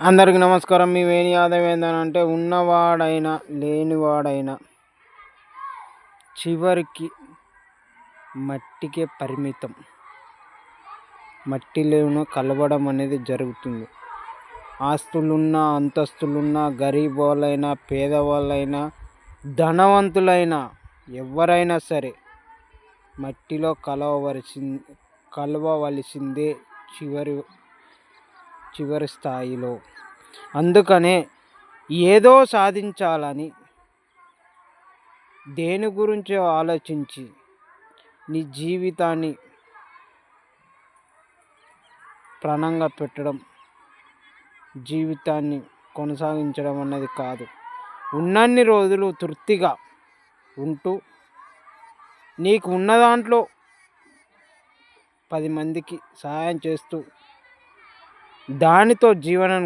అందరికి నమస్కారం. మీ వేణి యాదవ్ ఏంటంటే ఉన్నవాడైనా లేనివాడైనా చివరికి మట్టికే పరిమితం. మట్టిలోనూ కలవడం అనేది జరుగుతుంది. ఆస్తులున్నా అంతస్తులున్నా గరీబ్ వాళ్ళైనా పేదవాళ్ళైనా ధనవంతులైనా ఎవరైనా సరే మట్టిలో కలవవలసిందే చివరి స్థాయిలో. అందుకనే ఏదో సాధించాలని దేని గురించో ఆలోచించి నీ జీవితాన్ని ప్రాణంగా పెట్టడం, జీవితాన్ని కొనసాగించడం అన్నది కాదు. ఉన్నన్ని రోజులు తృప్తిగా ఉంటూ నీకు ఉన్న దాంట్లో 10 మందికి సహాయం చేస్తూ దానితో జీవనం